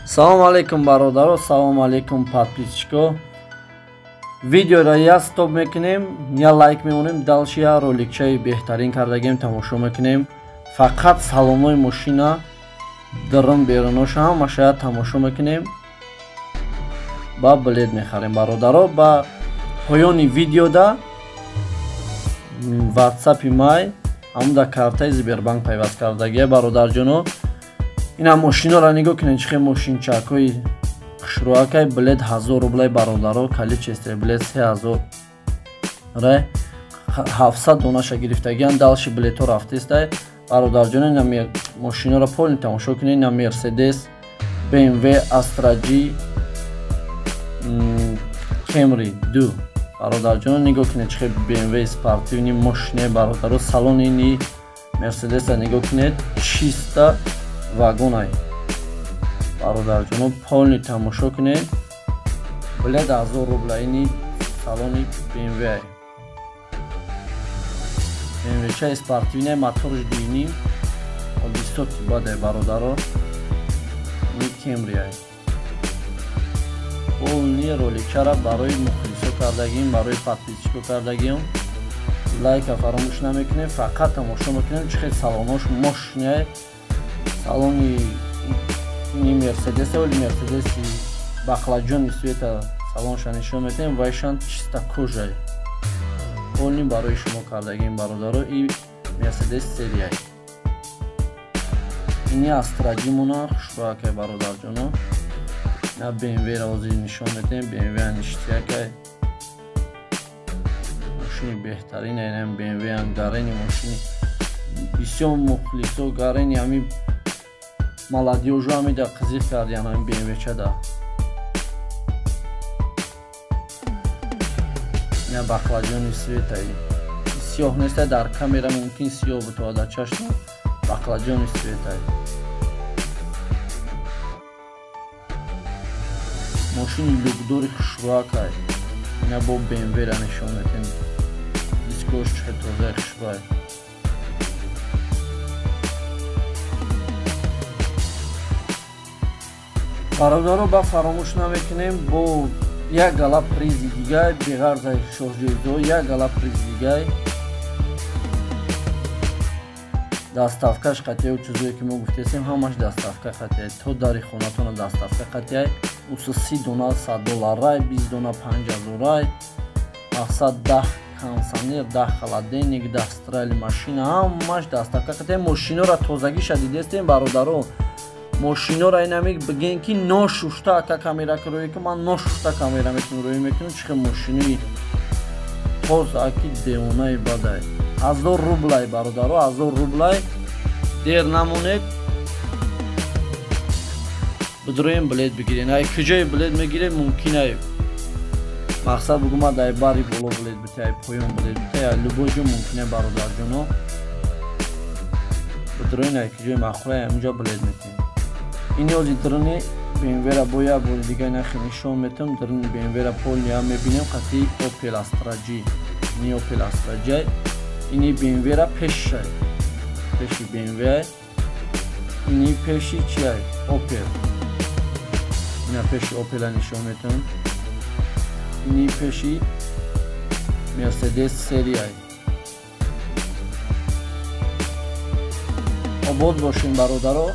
Салом алейкум бародаро, салом алейкум подписчико. Видеоро я стоп мекунем, я лайк мемонем, далши я роликчаи беҳтарин кардагем тамошо мекунем. Фақат саломои мошина дарам беруноша ҳамаша я тамошо мекунем. Ба билет мехарем бародаро. Ба поёни видеода ватсапи май ҳамда картаи Сбербанк пайваст кардагия бародарҷоно. Ина мошиноро нигоҳ кунед, чӣ мошинчакҳои хушрӯакай. Билет 1000 рублай бародаро, количество билет 3000 рай 700 донаша гирифтагиан. Далши билетҳо рафтестай бародарҷоно. Ина мошиноро полни тамошо кунед. Ина Mercedes, BMW, Astra G, Camry 2 бародарҷоно. Нигоҳ кунед, чӣ BMW спортивни мошинаи бародаро. салони ини Mercedes нигоҳ кунед, 6 вагонай бародарҷоно. Полни тамошо кунед. Билет 1000 рублайни салони BMW. BMW чай спортивне моторш дуини одистоти бадай бародаро. Ни Camry ай. Полни роликчара барои мухлисо кардагим, барои подписчико кардагим. Лайка фаромӯш намекунем, фақат тамошо мекунем чӣ салонош мошинаи салони ини Mercedes оли Mercedes бақладҷони света салонша нишон метем. Вайшан чиста кожай полни барои шумо кардагим бародаро. И Mercedes серияй. Ини Астрагимуна хушрӯакай бародарҷоно. На BMW ра ҳозир нишон метем. BMW аништиякай мошини беҳтарин ин BMW ан гарени мошини бисёр мухлисо гарени ами молодежу ҳамида қизиқ кардиан ҳами BMW чада. ина бақладҷони светаи сиёҳ нестай, дар камера мумкин сиёҳ бутавад дар чашм. Бақладҷони светаи мошини люкдори хушрӯакай. ина бо BMW ра нишон метем. дискош чӣ тозаи хушрӯай. бародаро ба фаромӯш намекунем бо як гала призи дигай беғарзаи шоҳҷӯизо, як гала призи дигай даставкаш қатияи чизое ки мо гуфтесем ҳамаш даставка қатияй. То дари хонатона даставка қатияй. уса 30 дона $100 рай, 20 дона 5000 рай, мақсад 10 консонер, 10 холодильник, 10 стирайли машина ҳамаш даставка қатияй. мошинора тозагиша дидестем бародаро. мошинора инамик бигем ки ношушта ака камера ки рӯи ки ман ношушта камера метунам рӯи мекунам. чӣ мошинаи тоза аки девонаи бадай. 1000 рублай бародаро, 1000 рублай. дер намонед бидроем билет бигирен. ай куҷои билет мегирем мумкин ай мақсад бугума дай бари боло билет бите, ай поён билет бите, ай любой ҷо мумкин ай бародарҷоно. бидроен ай куҷои махурай ҳаминҷо билет метем. ини ҳози дрни BMW ра бо як бори дига нахи нишон метам. дрни BMW ра полни ҳам мебинем қатъи Opel Astra G. ини Opel Astra G. ини BMW ра пешай, пеши BMW ай. ини пеши чи ай Opel. ина пеши Opel а нишон метам. ини пеши Mercedes серияй. обод бошем бародаро.